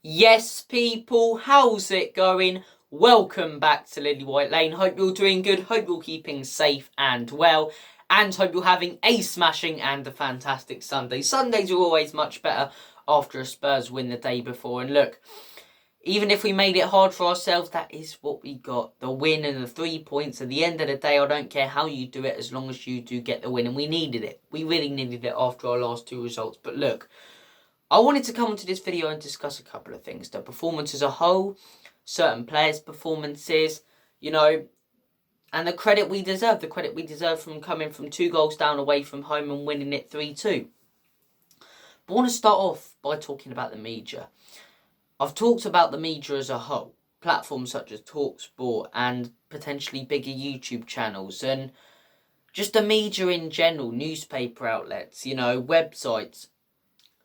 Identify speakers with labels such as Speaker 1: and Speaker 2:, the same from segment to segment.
Speaker 1: Yes, people, how's it going? Welcome back to Lily White Lane. Hope you're doing good, hope you're keeping safe and well, and hope you're having a smashing and a fantastic Sunday. Sundays are always much better after a Spurs win the day before. And look, even if we made it hard for ourselves, that is what we got. The win and the 3 points. At the end of the day, I don't care how you do it as long as you do get the win. And we needed it. We really needed it after our last two results. But look, I wanted to come into this video and discuss a couple of things. The performance as a whole, certain players' performances, and the credit we deserve. The credit we deserve from coming from 2 goals down away from home and winning it 3-2. But I want to start off by talking about the media. I've talked about the media as a whole. Platforms such as TalkSport and potentially bigger YouTube channels. And just the media in general, newspaper outlets, websites.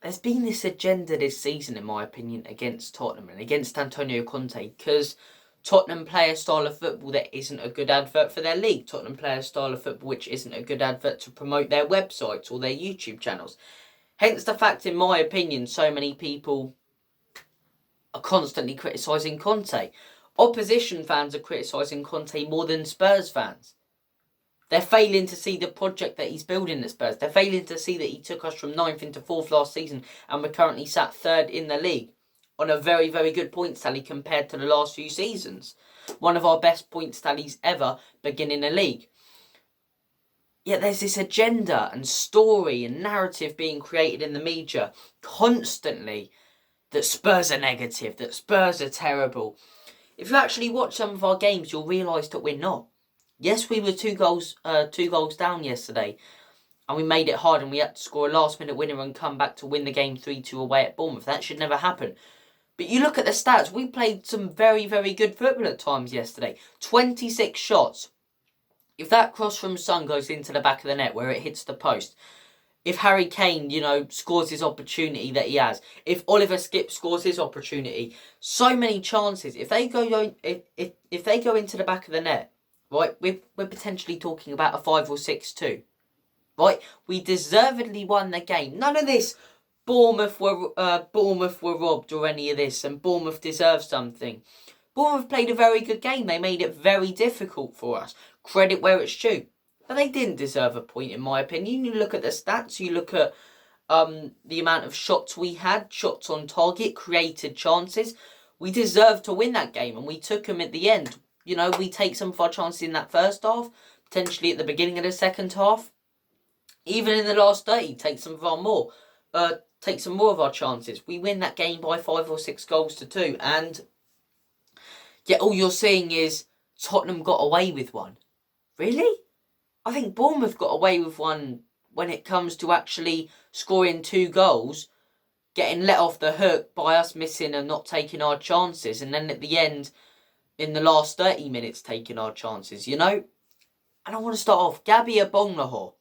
Speaker 1: There's been this agenda this season, in my opinion, against Tottenham and against Antonio Conte, because Tottenham play a style of football that isn't a good advert for their league. Tottenham play a style of football which isn't a good advert to promote their websites or their YouTube channels. Hence the fact, in my opinion, so many people are constantly criticising Conte. Opposition fans are criticising Conte more than Spurs fans. They're failing to see the project that he's building at Spurs. They're failing to see that he took us from 9th into 4th last season and we're currently sat 3rd in the league on a very, very good points tally compared to the last few seasons. One of our best points tallies ever beginning the league. Yet there's this agenda and story and narrative being created in the media constantly that Spurs are negative, that Spurs are terrible. If you actually watch some of our games, you'll realise that we're not. Yes, we were 2 goals down yesterday, and we made it hard, and we had to score a last-minute winner and come back to win the game 3-2 away at Bournemouth. That should never happen. But you look at the stats, we played some very, very good football at times yesterday. 26 shots. If that cross from Son goes into the back of the net where it hits the post, if Harry Kane, scores his opportunity that he has, if Oliver Skip scores his opportunity, so many chances. If they go into the back of the net, right, we're potentially talking about a 5 or 6-2. Right, we deservedly won the game. None of this Bournemouth were robbed or any of this, and Bournemouth deserve something. Bournemouth played a very good game. They made it very difficult for us. Credit where it's due. But they didn't deserve a point, in my opinion. You look at the stats, you look at the amount of shots we had, shots on target, created chances. We deserved to win that game, and we took them at the end. We take some of our chances in that first half, potentially at the beginning of the second half. Even in the last 30, take some more of our chances. We win that game by 5 or 6 goals to 2, and yet all you're seeing is Tottenham got away with one. Really? I think Bournemouth got away with one when it comes to actually scoring 2 goals, getting let off the hook by us missing and not taking our chances, and then at the end, in the last 30 minutes, taking our chances, And I want to start off, Gabby Abonlahor.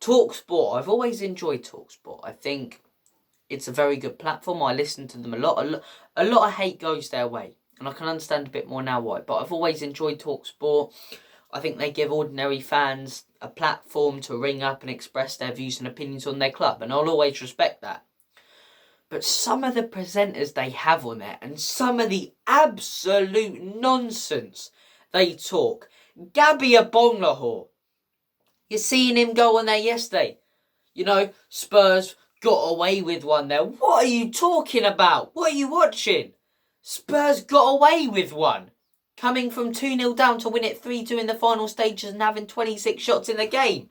Speaker 1: TalkSport, I've always enjoyed TalkSport. I think it's a very good platform. I listen to them a lot. A lot of hate goes their way, and I can understand a bit more now why. But I've always enjoyed TalkSport. I think they give ordinary fans a platform to ring up and express their views and opinions on their club, and I'll always respect that. But some of the presenters they have on there, and some of the absolute nonsense they talk. Gabby Abonlahor. You're seeing him go on there yesterday. Spurs got away with one there. What are you talking about? What are you watching? Spurs got away with one. Coming from 2-0 down to win it 3-2 in the final stages and having 26 shots in the game.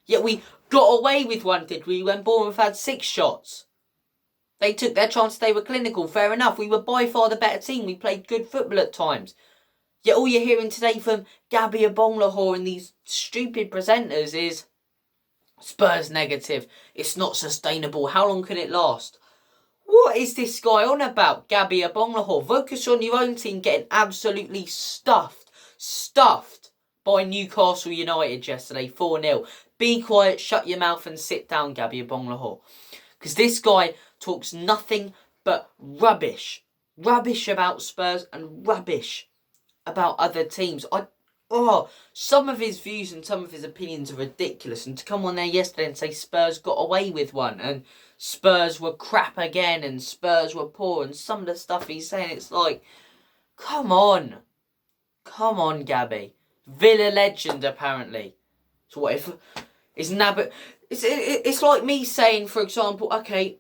Speaker 1: Yet we got away with one, did we, when Bournemouth had 6 shots? They took their chance, they were clinical, fair enough. We were by far the better team. We played good football at times. Yet all you're hearing today from Gabby Abonlahor and these stupid presenters is Spurs negative. It's not sustainable. How long can it last? What is this guy on about, Gabby Abonlahor? Focus on your own team getting absolutely stuffed by Newcastle United yesterday, 4-0. Be quiet, shut your mouth and sit down, Gabby Abonlahor. Because this guy talks nothing but rubbish. Rubbish about Spurs and rubbish about other teams. Some of his views and some of his opinions are ridiculous. And to come on there yesterday and say Spurs got away with one and Spurs were crap again and Spurs were poor, and some of the stuff he's saying, it's like, come on. Come on, Gabby. Villa legend, apparently. So what if... Isn't that... But it's like me saying, for example, okay,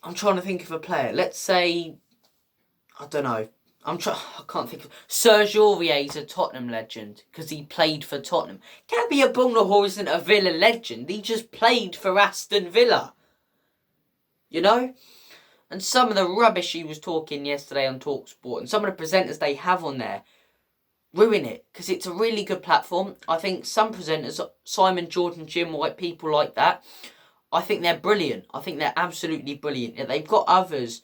Speaker 1: I'm trying to think of a player. Let's say, I don't know. I can't think of... Serge Aurier's a Tottenham legend because he played for Tottenham. Gabby Abonlahor isn't a Villa legend. He just played for Aston Villa. You know? And some of the rubbish he was talking yesterday on TalkSport and some of the presenters they have on there ruin it because it's a really good platform. I think some presenters, Simon, Jordan, Jim White, people like that, I think they're brilliant. I think they're absolutely brilliant. Yet they've got others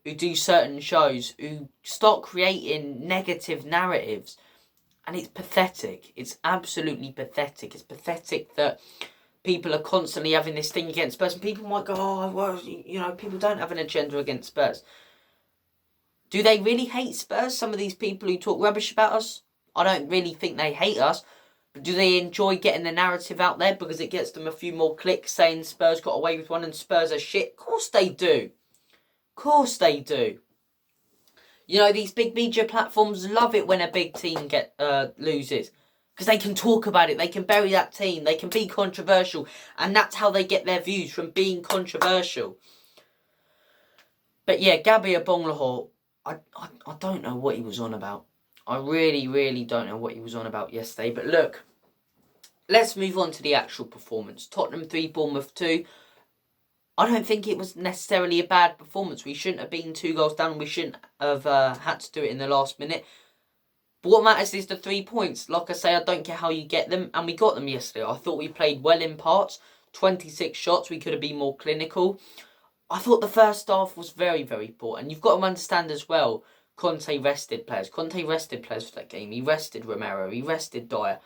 Speaker 1: who do certain shows who start creating negative narratives, and it's pathetic. It's absolutely pathetic. It's pathetic that people are constantly having this thing against Spurs, and people might go, oh, well, you know, people don't have an agenda against Spurs. Do they really hate Spurs? Some of these people who talk rubbish about us, I don't really think they hate us, but do they enjoy getting the narrative out there because it gets them a few more clicks saying Spurs got away with one and Spurs are shit? Of course they do. Of course they do. You know, these big media platforms love it when a big team loses. Because they can talk about it, they can bury that team, they can be controversial. And that's how they get their views, from being controversial. But yeah, Gabby Abonlahor, I don't know what he was on about. I really, really don't know what he was on about yesterday. But look, let's move on to the actual performance. Tottenham 3, Bournemouth 2. I don't think it was necessarily a bad performance. We shouldn't have been 2 goals down. We shouldn't have had to do it in the last minute. But what matters is the 3 points. Like I say, I don't care how you get them. And we got them yesterday. I thought we played well in parts. 26 shots. We could have been more clinical. I thought the first half was very, very poor. And you've got to understand as well, Conte rested players. Conte rested players for that game. He rested Romero. He rested Dyer.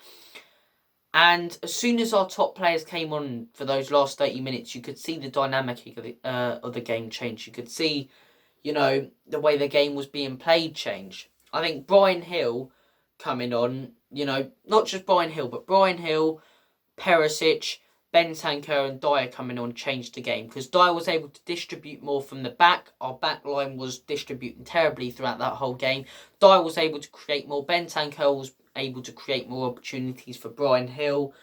Speaker 1: And as soon as our top players came on for those last 30 minutes, you could see the dynamic of the game change. You could see, you know, the way the game was being played change. I think Brian Hill coming on, you know, not just Brian Hill, but Brian Hill, Perisic, Bentanballer and Dyer coming on changed the game. Because Dyer was able to distribute more from the back. Our back line was distributing terribly throughout that whole game. Dyer was able to create more. Bentanballer was able to create more opportunities for Brian Hill.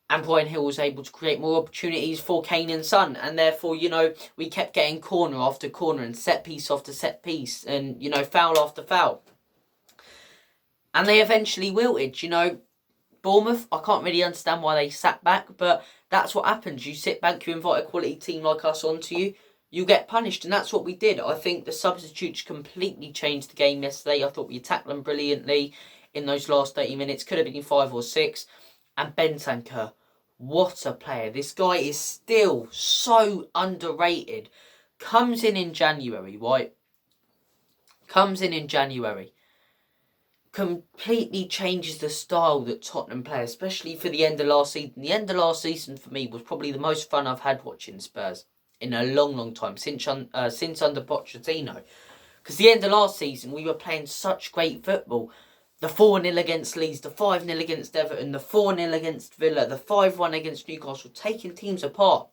Speaker 1: And Brian Hill was able to create more opportunities for Kane and Son. And therefore, you know, we kept getting corner after corner and set piece after set piece. And, you know, foul after foul. And they eventually wilted, you know. Bournemouth, I can't really understand why they sat back. But that's what happens. You sit back, you invite a quality team like us onto you. You get punished. And that's what we did. I think the substitutes completely changed the game yesterday. I thought we attacked them brilliantly in those last 30 minutes. Could have been 5 or 6. And Bentanballer, what a player. This guy is still so underrated. Comes in January, right? Comes in January. Completely changes the style that Tottenham play, especially for the end of last season. The end of last season for me was probably the most fun I've had watching Spurs in a long, long time, since under Pochettino. Because the end of last season, we were playing such great football. The 4-0 against Leeds, the 5-0 against Everton, the 4-0 against Villa, the 5-1 against Newcastle, taking teams apart,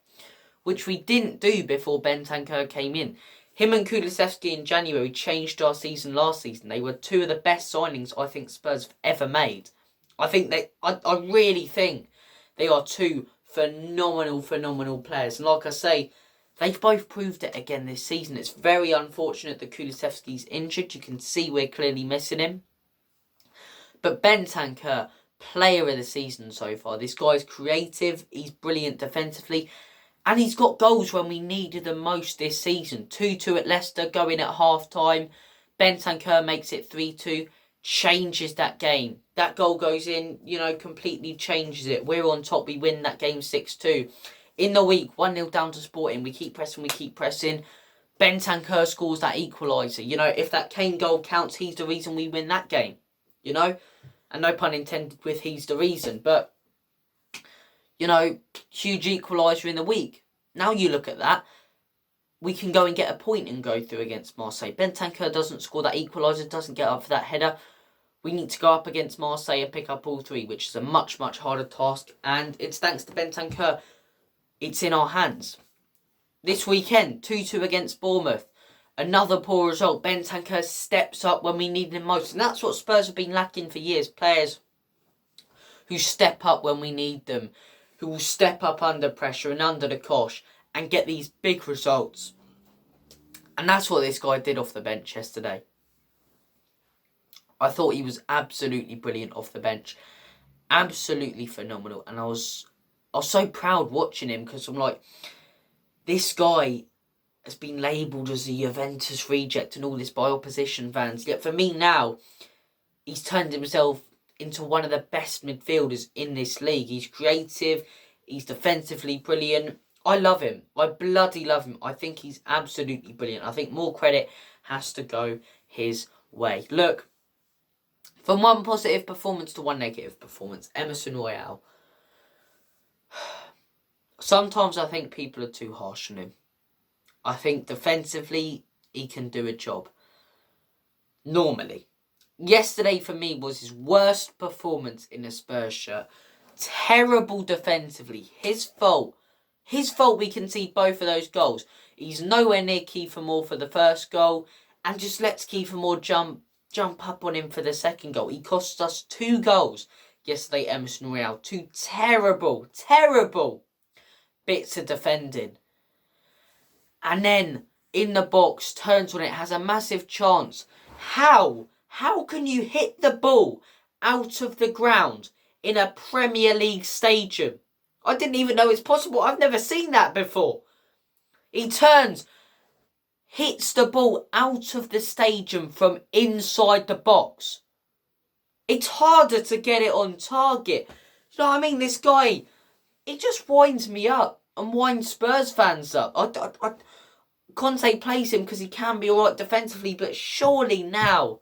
Speaker 1: which we didn't do before Bentanballer came in. Him and Kulusevski in January changed our season last season. They were 2 of the best signings I think Spurs have ever made. I really think they are 2 phenomenal players. And like I say, they've both proved it again this season. It's very unfortunate that Kulusevski's injured. You can see we're clearly missing him. But Bentanballer, player of the season so far. This guy's creative. He's brilliant defensively. And he's got goals when we needed them most this season. 2-2 at Leicester, going at half-time. Bentanballer makes it 3-2. Changes that game. That goal goes in, you know, completely changes it. We're on top. We win that game 6-2. In the week, 1-0 down to Sporting. We keep pressing. Bentanballer scores that equaliser. You know, if that Kane goal counts, he's the reason we win that game. You know? And no pun intended with he's the reason. But, you know, huge equaliser in the week. Now you look at that. We can go and get a point and go through against Marseille. Bentanballer doesn't score that equaliser, doesn't get up for that header. We need to go up against Marseille and pick up all 3, which is a much, much harder task. And it's thanks to Bentanballer. it's in our hands. This weekend, 2-2 against Bournemouth. Another poor result. Bentanballer steps up when we need him most. And that's what Spurs have been lacking for years. Players who step up when we need them. Who will step up under pressure and under the cosh and get these big results. And that's what this guy did off the bench yesterday. I thought he was absolutely brilliant off the bench. Absolutely phenomenal. And I was so proud watching him because I'm like, this guy has been labelled as a Juventus reject and all this by opposition fans. Yet for me now, he's turned himself into one of the best midfielders in this league. He's creative. He's defensively brilliant. I love him. I bloody love him. I think he's absolutely brilliant. I think more credit has to go his way. Look, from one positive performance to one negative performance, Emerson Royale. Sometimes I think people are too harsh on him. I think defensively, he can do a job. Normally. Yesterday for me was his worst performance in a Spurs shirt. Terrible defensively. His fault. His fault we concede both of those goals. He's nowhere near Kiefer Moore for the first goal. And just lets Kiefer Moore jump up on him for the second goal. He cost us 2 goals yesterday, Emerson Royale. 2 terrible bits of defending. And then in the box, turns on it, has a massive chance. How can you hit the ball out of the ground in a Premier League stadium? I didn't even know it's possible. I've never seen that before. He turns, hits the ball out of the stadium from inside the box. It's harder to get it on target. You know what I mean? This guy, he just winds me up and winds Spurs fans up. Conte plays him because he can be alright defensively, but surely now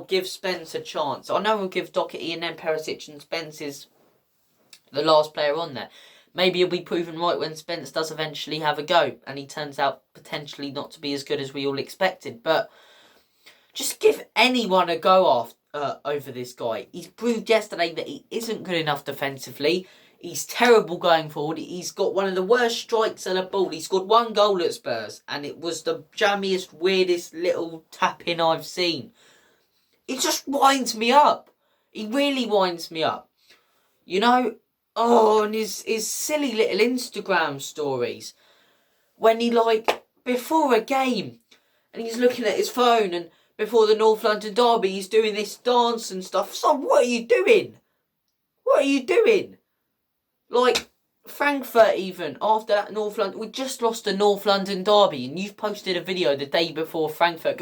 Speaker 1: give Spence a chance. I know we'll give Doherty and then Perisic, and Spence is the last player on there. Maybe he'll be proven right when Spence does eventually have a go and he turns out potentially not to be as good as we all expected. But just give anyone a go over this guy. He's proved yesterday that he isn't good enough defensively. He's terrible going forward. He's got one of the worst strikes at a ball. He scored 1 goal at Spurs and it was the jammiest, weirdest little tap-in I've seen. It just winds me up. He really winds me up. You know, and his silly little Instagram stories. When he, before a game, and he's looking at his phone, and before the North London derby, he's doing this dance and stuff. So what are you doing? What are you doing? Frankfurt even, after that North London, we just lost the North London derby, and you've posted a video the day before Frankfurt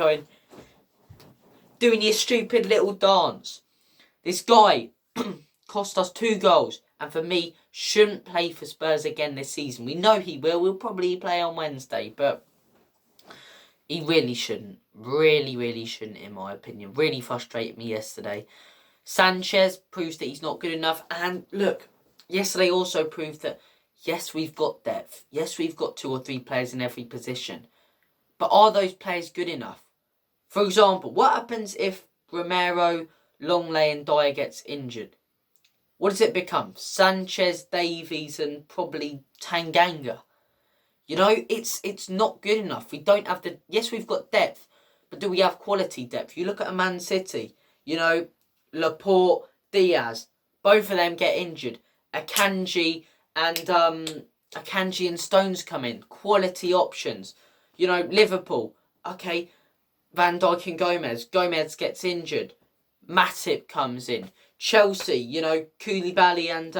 Speaker 1: doing your stupid little dance. This guy cost us 2 goals, and for me, shouldn't play for Spurs again this season. We know he will. We'll probably play on Wednesday, but he really shouldn't. Really shouldn't, in my opinion. Really frustrated me yesterday. Sanchez proves that he's not good enough. And look, yesterday also proved that, yes, we've got depth. Yes, we've got 2 or 3 players in every position. But are those players good enough? For example, what happens if Romero, Longley and Dyer gets injured? What does it become? Sanchez, Davies and probably Tanganga. You know, it's not good enough. We don't have the... Yes, we've got depth, but do we have quality depth? You look at a Man City, you know, Laporte, Diaz, both of them get injured. Akanji and Stones come in. Quality options. You know, Liverpool, okay, Van Dijk and Gomez. Gomez gets injured. Matip comes in. Chelsea, you know, Koulibaly and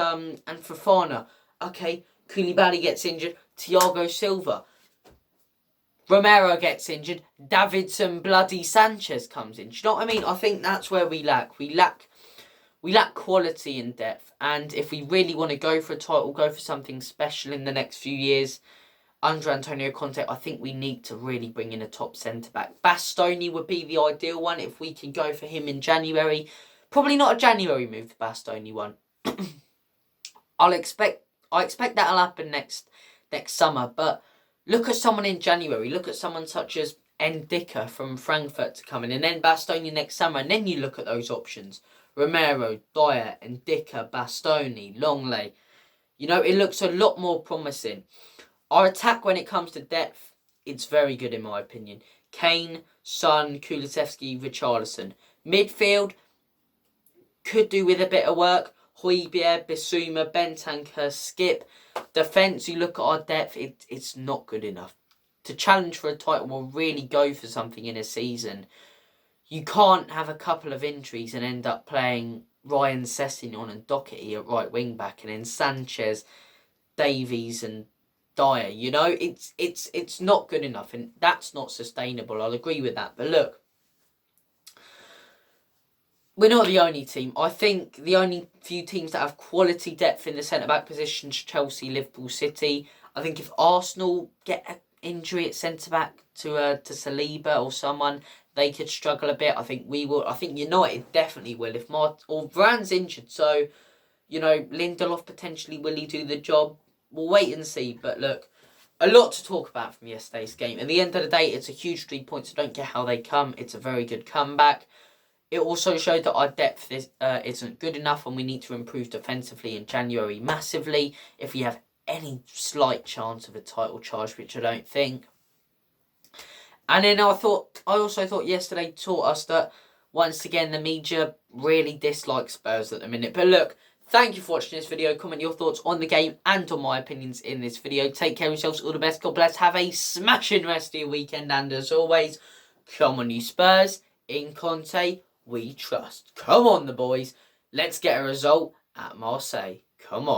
Speaker 1: Fofana. Okay, Koulibaly gets injured. Thiago Silva. Romero gets injured. Davidson bloody Sanchez comes in. Do you know what I mean? I think that's where we lack. We lack quality and depth. And if we really want to go for a title, go for something special in the next few years, under Antonio Conte, I think we need to really bring in a top centre-back. Bastoni would be the ideal one if we could go for him in January. Probably not a January move, the Bastoni one. I expect that'll happen next summer. But look at someone in January. Look at someone such as Ndicka from Frankfurt to come in. And then Bastoni next summer. And then you look at those options. Romero, Dyer, Ndicka, Bastoni, Longley. You know, it looks a lot more promising. Our attack when it comes to depth, it's very good in my opinion. Kane, Son, Kulusevski, Richarlison. Midfield, could do with a bit of work. Højbjerg, Bissouma, Bentancur, Skip. Defence, you look at our depth, it's not good enough. To challenge for a title or really go for something in a season, you can't have a couple of injuries and end up playing Ryan Sessegnon and Doherty at right wing back, and then Sanchez, Davies and Dyer. You know, it's not good enough, and that's not sustainable. I'll agree with that. But look, we're not the only team. I think the only few teams that have quality depth in the centre-back positions, Chelsea, Liverpool, City. I think if Arsenal get an injury at centre-back to Saliba or someone, they could struggle a bit. I think we will. I think United definitely will. If Varane's injured, so, you know, Lindelof potentially, will he do the job? We'll wait and see. But look, a lot to talk about from yesterday's game. At the end of the day, it's a huge 3 points. I don't care how they come. It's a very good comeback. It also showed that our depth isn't good enough, and we need to improve defensively in January massively if we have any slight chance of a title charge, which I don't think. And then I also thought yesterday taught us that once again the media really dislikes Spurs at the minute. But look, thank you for watching this video. Comment your thoughts on the game and on my opinions in this video. Take care of yourselves. All the best. God bless. Have a smashing rest of your weekend. And as always, come on you Spurs. In Conte, we trust. Come on the boys. Let's get a result at Marseille. Come on.